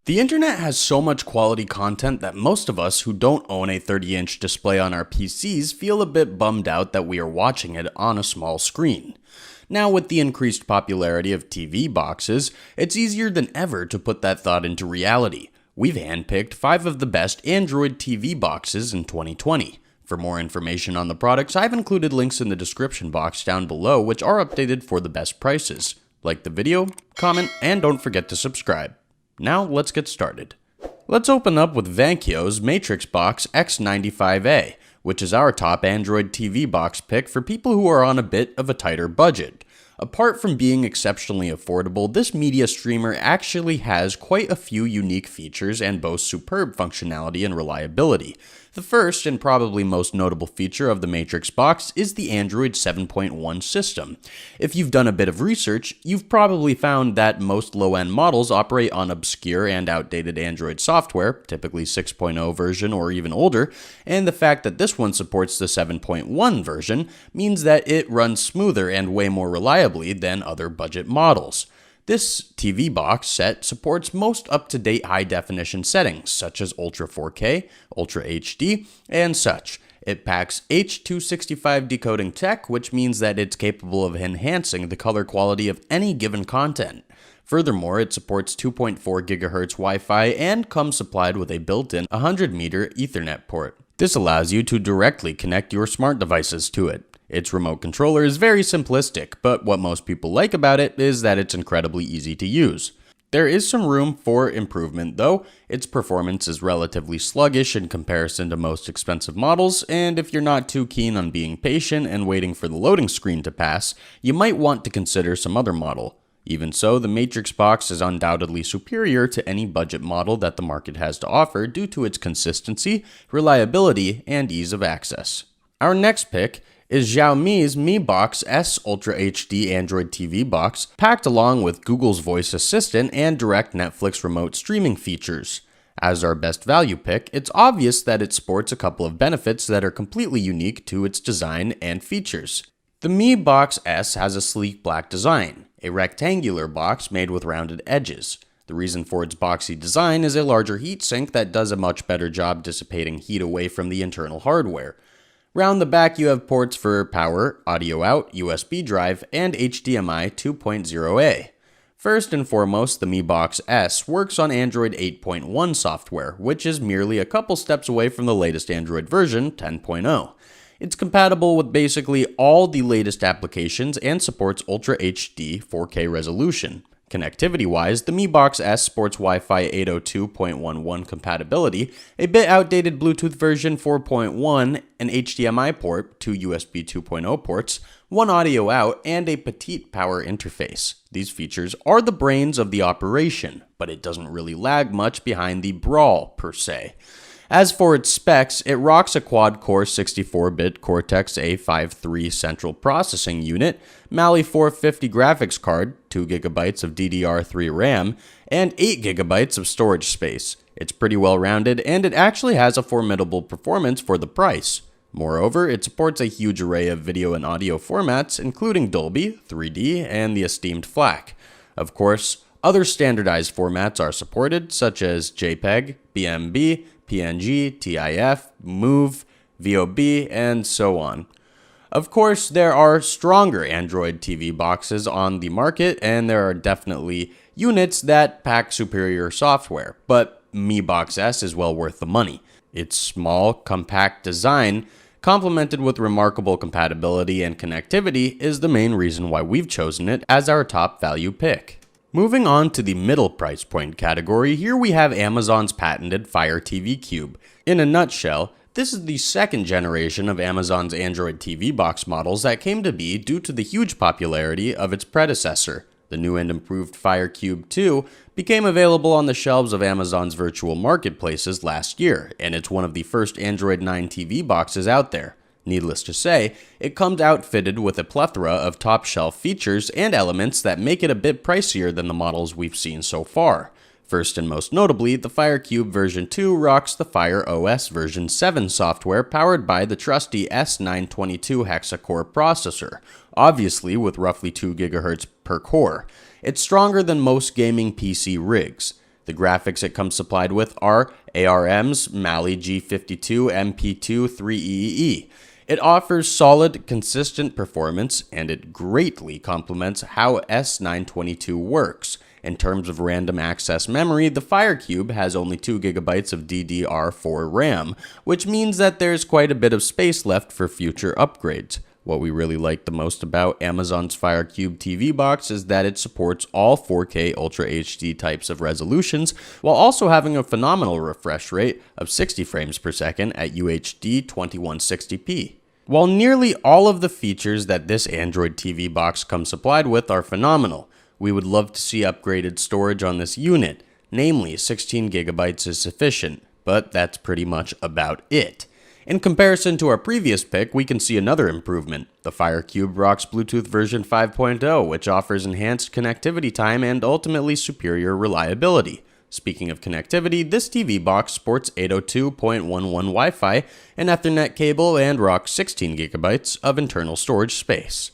The internet has so much quality content that most of us who don't own a 30-inch display on our PCs feel a bit bummed out that we are watching it on a small screen. Now, with the increased popularity of TV boxes, it's easier than ever to put that thought into reality. We've handpicked 5 of the best Android TV boxes in 2020. For more information on the products, I've included links in the description box down below, which are updated for the best prices. Like the video, comment, and don't forget to subscribe. Now, let's get started. Let's open up with Vankyo's MatrixBox X95A, which is our top Android TV box pick for people who are on a bit of a tighter budget. Apart from being exceptionally affordable, this media streamer actually has quite a few unique features and boasts superb functionality and reliability. The first and probably most notable feature of the MatrixBox is the Android 7.1 system. If you've done a bit of research, you've probably found that most low-end models operate on obscure and outdated Android software, typically 6.0 version or even older, and the fact that this one supports the 7.1 version means that it runs smoother and way more reliably than other budget models. This TV box set supports most up-to-date high-definition settings, such as Ultra 4K, Ultra HD, and such. It packs H.265 decoding tech, which means that it's capable of enhancing the color quality of any given content. Furthermore, it supports 2.4 GHz Wi-Fi and comes supplied with a built-in 100-meter Ethernet port. This allows you to directly connect your smart devices to it. Its remote controller is very simplistic, but what most people like about it is that it's incredibly easy to use. There is some room for improvement though. Its performance is relatively sluggish in comparison to most expensive models, and if you're not too keen on being patient and waiting for the loading screen to pass, you might want to consider some other model. Even so, the MatrixBox is undoubtedly superior to any budget model that the market has to offer due to its consistency, reliability, and ease of access. Our next pick is Xiaomi's Mi Box S Ultra HD Android TV box, packed along with Google's voice assistant and direct Netflix remote streaming features. As our best value pick, it's obvious that it sports a couple of benefits that are completely unique to its design and features. The Mi Box S has a sleek black design, a rectangular box made with rounded edges. The reason for its boxy design is a larger heatsink that does a much better job dissipating heat away from the internal hardware. Round the back, you have ports for power, audio out, USB drive, and HDMI 2.0a. First and foremost, the Mi Box S works on Android 8.1 software, which is merely a couple steps away from the latest Android version, 10.0. It's compatible with basically all the latest applications and supports Ultra HD 4K resolution. Connectivity-wise, the Mi Box S sports Wi-Fi 802.11 compatibility, a bit outdated Bluetooth version 4.1, an HDMI port, 2 USB 2.0 ports, 1 audio out, and a petite power interface. These features are the brains of the operation, but it doesn't really lag much behind the brawl, per se. As for its specs, it rocks a quad-core 64-bit Cortex-A53 central processing unit, Mali 450 graphics card, 2GB of DDR3 RAM, and 8GB of storage space. It's pretty well rounded, and it actually has a formidable performance for the price. Moreover, it supports a huge array of video and audio formats, including Dolby, 3D, and the esteemed FLAC. Of course, other standardized formats are supported, such as JPEG, BMB, PNG, TIF, MOV, VOB, and so on. Of course, there are stronger Android TV boxes on the market, and there are definitely units that pack superior software, but Mi Box S is well worth the money. Its small, compact design, complemented with remarkable compatibility and connectivity, is the main reason why we've chosen it as our top value pick. Moving on to the middle price point category, here we have Amazon's patented Fire TV Cube. In a nutshell, this is the second generation of Amazon's Android TV box models that came to be due to the huge popularity of its predecessor. The new and improved Fire Cube 2 became available on the shelves of Amazon's virtual marketplaces last year, and it's one of the first Android 9 TV boxes out there. Needless to say, it comes outfitted with a plethora of top-shelf features and elements that make it a bit pricier than the models we've seen so far. First and most notably, the Fire Cube version 2 rocks the Fire OS version 7 software powered by the trusty S922 hexa-core processor, obviously with roughly 2 GHz per core. It's stronger than most gaming PC rigs. The graphics it comes supplied with are ARM's Mali G52 MP2 3EE. It offers solid, consistent performance, and it greatly complements how S922 works. In terms of random access memory, the FireCube has only 2GB of DDR4 RAM, which means that there's quite a bit of space left for future upgrades. What we really like the most about Amazon's FireCube TV box is that it supports all 4K Ultra HD types of resolutions, while also having a phenomenal refresh rate of 60 frames per second at UHD 2160p. While nearly all of the features that this Android TV box comes supplied with are phenomenal, we would love to see upgraded storage on this unit. Namely, 16GB is sufficient, but that's pretty much about it. In comparison to our previous pick, we can see another improvement. The FireCube rocks Bluetooth version 5.0, which offers enhanced connectivity time and ultimately superior reliability. Speaking of connectivity, this TV box sports 802.11 Wi-Fi, an Ethernet cable, and rocks 16GB of internal storage space.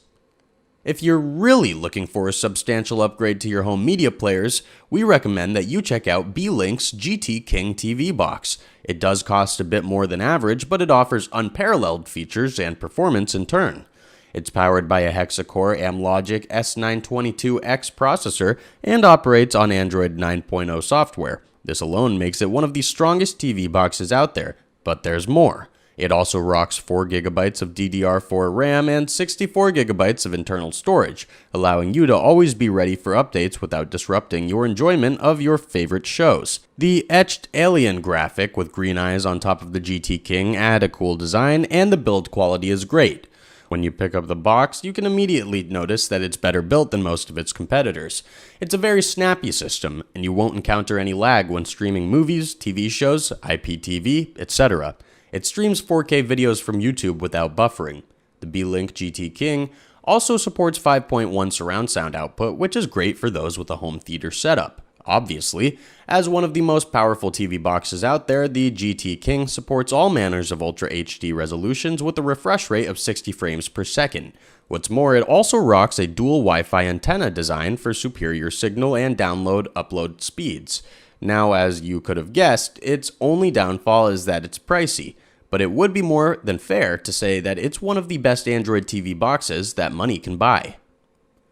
If you're really looking for a substantial upgrade to your home media players, we recommend that you check out Beelink's GT King TV box. It does cost a bit more than average, but it offers unparalleled features and performance in turn. It's powered by a hexa-core Amlogic S922X processor and operates on Android 9.0 software. This alone makes it one of the strongest TV boxes out there, but there's more. It also rocks 4GB of DDR4 RAM and 64GB of internal storage, allowing you to always be ready for updates without disrupting your enjoyment of your favorite shows. The etched alien graphic with green eyes on top of the GT King add a cool design, and the build quality is great. When you pick up the box, you can immediately notice that it's better built than most of its competitors. It's a very snappy system, and you won't encounter any lag when streaming movies, TV shows, IPTV, etc. It streams 4K videos from YouTube without buffering. The Beelink GT King also supports 5.1 surround sound output, which is great for those with a home theater setup. Obviously, as one of the most powerful TV boxes out there, the GT King supports all manners of Ultra HD resolutions with a refresh rate of 60 frames per second. What's more, it also rocks a dual Wi-Fi antenna design for superior signal and download-upload speeds. Now, as you could have guessed, its only downfall is that it's pricey, but it would be more than fair to say that it's one of the best Android TV boxes that money can buy.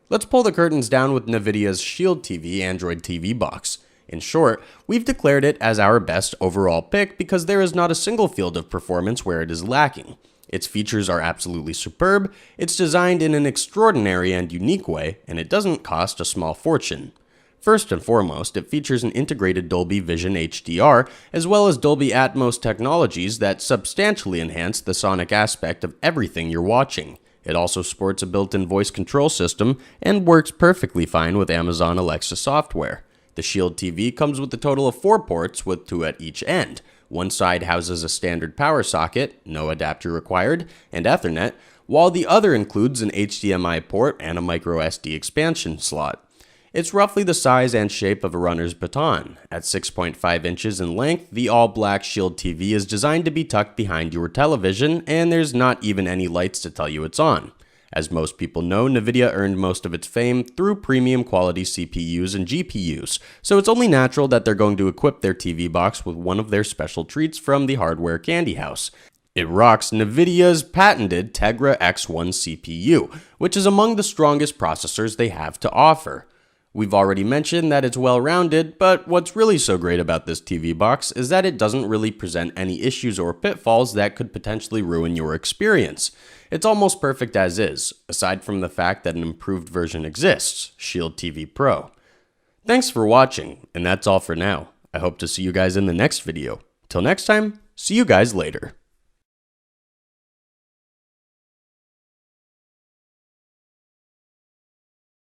Let's pull the curtains down with NVIDIA's Shield TV Android TV box. In short, we've declared it as our best overall pick because there is not a single field of performance where it is lacking. Its features are absolutely superb, it's designed in an extraordinary and unique way, and it doesn't cost a small fortune. First and foremost, it features an integrated Dolby Vision HDR, as well as Dolby Atmos technologies that substantially enhance the sonic aspect of everything you're watching. It also sports a built-in voice control system and works perfectly fine with Amazon Alexa software. The Shield TV comes with a total of 4 ports with 2 at each end. One side houses a standard power socket, no adapter required, and Ethernet, while the other includes an HDMI port and a microSD expansion slot. It's roughly the size and shape of a runner's baton. At 6.5 inches in length, the all-black Shield TV is designed to be tucked behind your television, and there's not even any lights to tell you it's on. As most people know, NVIDIA earned most of its fame through premium quality CPUs and GPUs, so it's only natural that they're going to equip their TV box with one of their special treats from the hardware candy house. It rocks NVIDIA's patented Tegra X1 CPU, which is among the strongest processors they have to offer. We've already mentioned that it's well-rounded, but what's really so great about this TV box is that it doesn't really present any issues or pitfalls that could potentially ruin your experience. It's almost perfect as is, aside from the fact that an improved version exists, Shield TV Pro. Thanks for watching, and that's all for now. I hope to see you guys in the next video. Till next time, see you guys later.